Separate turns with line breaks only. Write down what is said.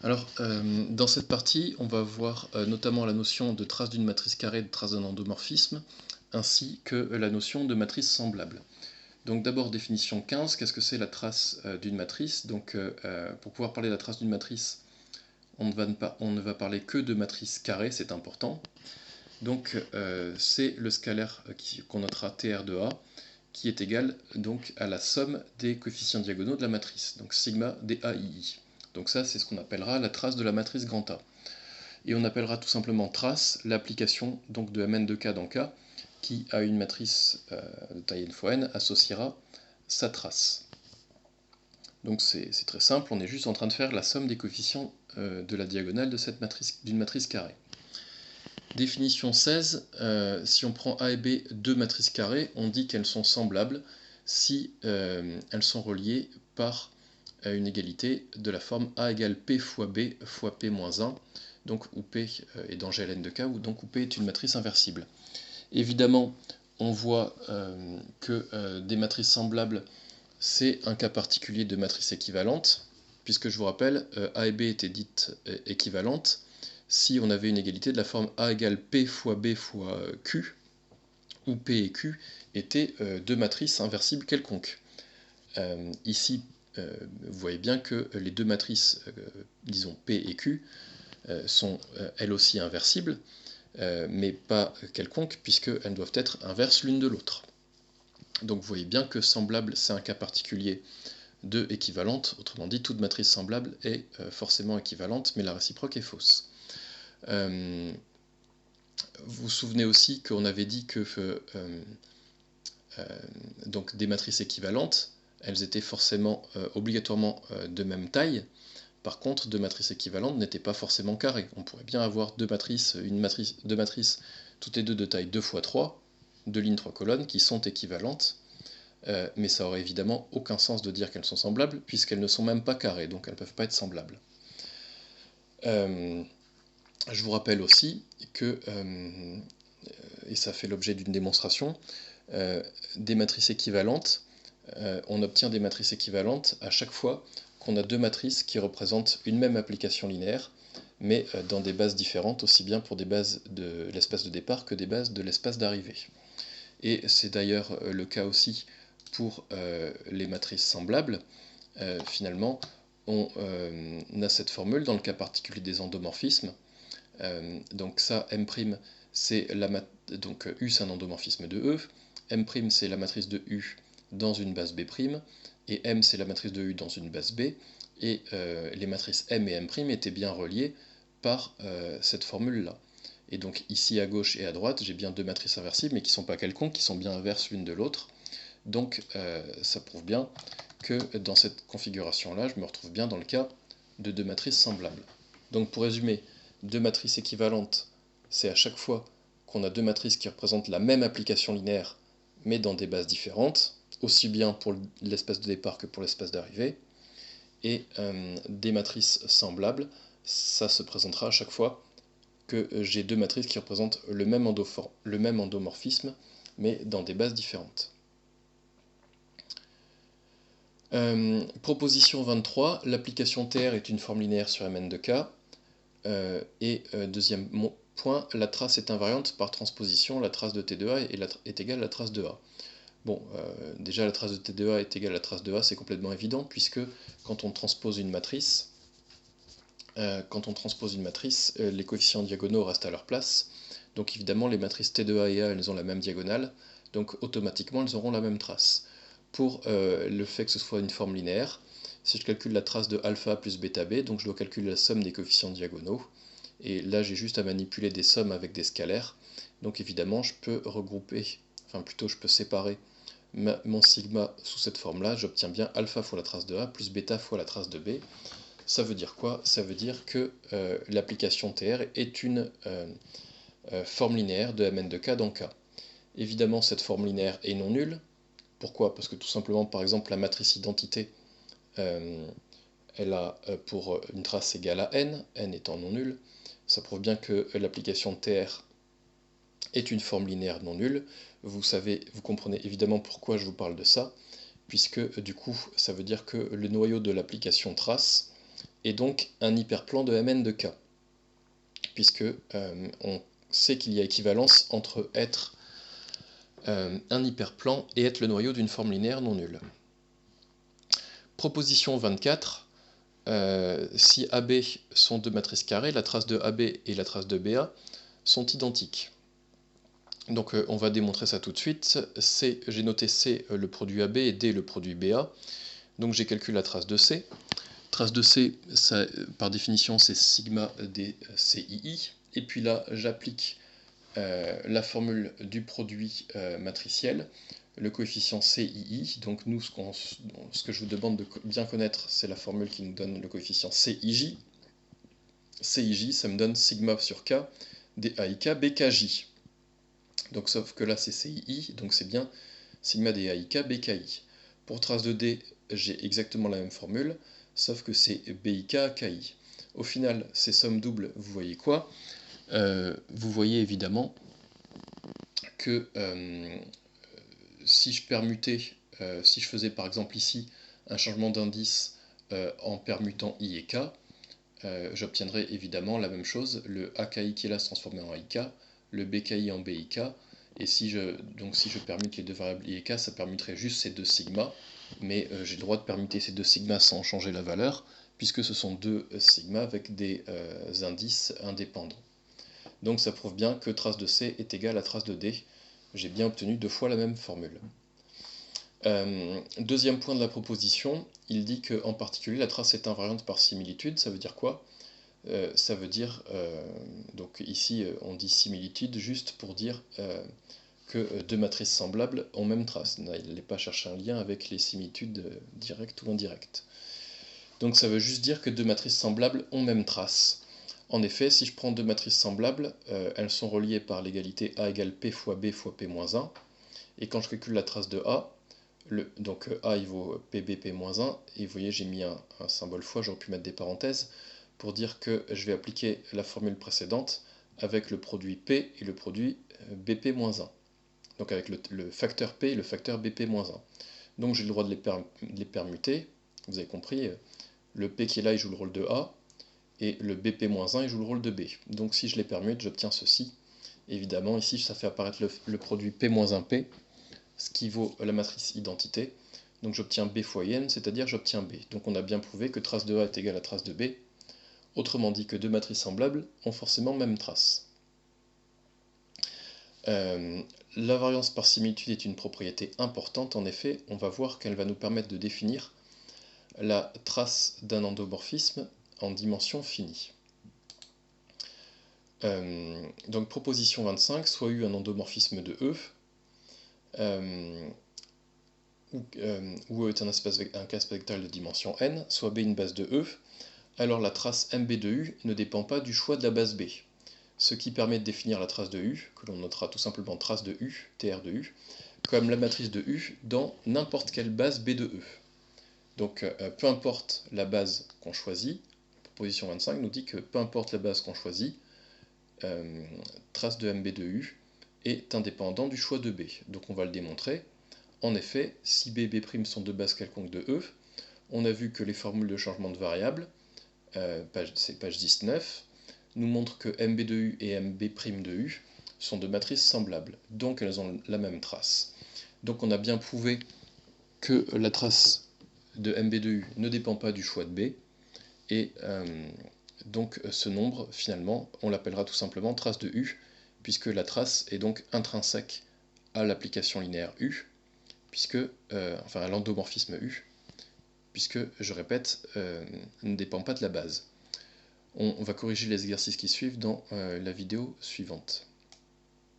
Alors, dans cette partie, on va voir notamment la notion de trace d'une matrice carrée, de trace d'un endomorphisme, ainsi que la notion de matrice semblable. Donc d'abord, définition 15, qu'est-ce que c'est la trace d'une matrice? Donc pour pouvoir parler de la trace d'une matrice, on ne va parler que de matrice carrée, c'est important. Donc c'est le scalaire qu'on notera TR de A, qui est égal donc à la somme des coefficients diagonaux de la matrice, donc sigma DAII. Donc ça, c'est ce qu'on appellera la trace de la matrice grand A. Et on appellera tout simplement trace l'application donc de Mn de K dans K, qui à une matrice de taille n fois n associera sa trace. Donc c'est très simple, on est juste en train de faire la somme des coefficients de la diagonale de cette matrice, d'une matrice carrée. Définition 16, si on prend A et B deux matrices carrées, on dit qu'elles sont semblables si elles sont reliées par une égalité de la forme A égale P fois B fois P moins 1, donc où P est dans GLN de K, ou donc où P est une matrice inversible. Évidemment, on voit que des matrices semblables, c'est un cas particulier de matrice équivalente, puisque je vous rappelle, A et B étaient dites équivalentes si on avait une égalité de la forme A égale P fois B fois Q, où P et Q étaient deux matrices inversibles quelconques. Ici, vous voyez bien que les deux matrices, disons P et Q, sont elles aussi inversibles, mais pas quelconques, puisqu'elles doivent être inverses l'une de l'autre. Donc vous voyez bien que semblable, c'est un cas particulier de équivalente, autrement dit, toute matrice semblable est forcément équivalente, mais la réciproque est fausse. Vous vous souvenez aussi qu'on avait dit que donc des matrices équivalentes, elles étaient forcément obligatoirement de même taille. Par contre, deux matrices équivalentes n'étaient pas forcément carrées. On pourrait bien avoir deux matrices toutes les deux de taille 2 fois 3, deux lignes, 3 colonnes, qui sont équivalentes, mais ça aurait évidemment aucun sens de dire qu'elles sont semblables, puisqu'elles ne sont même pas carrées, donc elles ne peuvent pas être semblables. Je vous rappelle aussi que, et ça fait l'objet d'une démonstration, des matrices équivalentes, on obtient des matrices équivalentes à chaque fois qu'on a deux matrices qui représentent une même application linéaire, mais dans des bases différentes, aussi bien pour des bases de l'espace de départ que des bases de l'espace d'arrivée. Et c'est d'ailleurs le cas aussi pour les matrices semblables. Finalement, on a cette formule dans le cas particulier des endomorphismes. Donc ça, M', c'est donc U c'est un endomorphisme de E, M' c'est la matrice de U dans une base B', et M c'est la matrice de U dans une base B, et les matrices M et M' étaient bien reliées par cette formule-là. Et donc ici à gauche et à droite, j'ai bien deux matrices inversibles, mais qui ne sont pas quelconques, qui sont bien inverses l'une de l'autre. Donc ça prouve bien que dans cette configuration-là, je me retrouve bien dans le cas de deux matrices semblables. Donc pour résumer, deux matrices équivalentes, c'est à chaque fois qu'on a deux matrices qui représentent la même application linéaire, mais dans des bases différentes, aussi bien pour l'espace de départ que pour l'espace d'arrivée. Et des matrices semblables, ça se présentera à chaque fois que j'ai deux matrices qui représentent le même endomorphisme, mais dans des bases différentes. Proposition 23, l'application TR est une forme linéaire sur Mn de K. Deuxième point, la trace est invariante par transposition, la trace de T de A est égale à la trace de A. Bon, déjà la trace de T de A est égale à la trace de A, c'est complètement évident, puisque quand on transpose une matrice, les coefficients diagonaux restent à leur place. Donc évidemment, les matrices T de A et A, elles ont la même diagonale, donc automatiquement, elles auront la même trace. Pour le fait que ce soit une forme linéaire, si je calcule la trace de alpha plus bêta b, donc je dois calculer la somme des coefficients diagonaux. Et là, j'ai juste à manipuler des sommes avec des scalaires. Donc évidemment, je peux regrouper, enfin plutôt je peux séparer mon sigma sous cette forme-là. J'obtiens bien alpha fois la trace de A plus bêta fois la trace de B. Ça veut dire quoi? Ça veut dire que l'application TR est une forme linéaire de Mn de K dans K. Évidemment, cette forme linéaire est non nulle. Pourquoi? Parce que tout simplement, par exemple, la matrice identité, elle a pour une trace égale à n, n étant non nulle. Ça prouve bien que l'application TR est une forme linéaire non nulle. Vous comprenez évidemment pourquoi je vous parle de ça, puisque du coup, ça veut dire que le noyau de l'application trace est donc un hyperplan de Mn de K, puisque on sait qu'il y a équivalence entre être un hyperplan et être le noyau d'une forme linéaire non nulle. Proposition 24, si AB sont deux matrices carrées, la trace de AB et la trace de BA sont identiques. Donc on va démontrer ça tout de suite. J'ai noté C le produit AB et D le produit BA. Donc j'ai calculé la trace de C. Trace de C, ça, par définition, c'est sigma des CII. Et puis là, j'applique la formule du produit matriciel, le coefficient CII. Donc nous, ce que je vous demande de bien connaître, c'est la formule qui nous donne le coefficient CIJ. CIJ, ça me donne sigma sur K, DAIK, BKJ. Donc sauf que là, c'est CII, donc c'est bien sigma DAIK, BKI. Pour trace de D, j'ai exactement la même formule, sauf que c'est BIK, KI. Au final, ces sommes doubles, vous voyez quoi? Vous voyez évidemment que si je permutais, si je faisais par exemple ici un changement d'indice en permutant I et K, j'obtiendrais évidemment la même chose, le AKI qui est là se transformer en IK, le BKI en BIK, et si je permute les deux variables I et K, ça permuterait juste ces deux sigma, mais j'ai le droit de permuter ces deux sigma sans changer la valeur, puisque ce sont deux sigma avec des indices indépendants. Donc ça prouve bien que trace de C est égale à trace de D. J'ai bien obtenu deux fois la même formule. Deuxième point de la proposition, il dit qu'en particulier la trace est invariante par similitude. Ça veut dire quoi? Ça veut dire, donc ici on dit similitude juste pour dire que deux matrices semblables ont même trace. Il n'allait pas chercher un lien avec les similitudes directes ou indirectes. Donc ça veut juste dire que deux matrices semblables ont même trace. En effet, si je prends deux matrices semblables, elles sont reliées par l'égalité A égale P fois B fois P-1. Et quand je calcule la trace de A, donc A il vaut PB P-1, et vous voyez j'ai mis un symbole fois, j'aurais pu mettre des parenthèses, pour dire que je vais appliquer la formule précédente avec le produit P et le produit BP-1. Donc avec le facteur P et le facteur BP-1. Donc j'ai le droit de les permuter, vous avez compris, le P qui est là il joue le rôle de A, et le BP-1 il joue le rôle de B. Donc si je les permute, j'obtiens ceci. Évidemment, ici ça fait apparaître le produit P-1P, ce qui vaut la matrice identité. Donc j'obtiens B fois IN, c'est-à-dire j'obtiens B. Donc on a bien prouvé que trace de A est égale à trace de B. Autrement dit que deux matrices semblables ont forcément même trace. La variance par similitude est une propriété importante. En effet, on va voir qu'elle va nous permettre de définir la trace d'un endomorphisme en dimension finie. Donc proposition 25, soit U un endomorphisme de E, où E est un cas vectoriel de dimension n, soit B une base de E, alors la trace MB de U ne dépend pas du choix de la base B, ce qui permet de définir la trace de U, que l'on notera tout simplement trace de U, TR de U, comme la matrice de U dans n'importe quelle base B de E. Donc peu importe la base qu'on choisit, proposition 25 nous dit que peu importe la base qu'on choisit, trace de MB de U est indépendant du choix de B. Donc on va le démontrer. En effet, si B et B' sont deux bases quelconques de E, on a vu que les formules de changement de variable, c'est page 19, nous montrent que MB de U et MB' de U sont deux matrices semblables, donc elles ont la même trace. Donc on a bien prouvé que la trace de MB de U ne dépend pas du choix de B, et donc ce nombre, finalement, on l'appellera tout simplement trace de U, puisque la trace est donc intrinsèque à l'application linéaire U, puisque, enfin à l'endomorphisme U, puisque, je répète, ne dépend pas de la base. On va corriger les exercices qui suivent dans la vidéo suivante.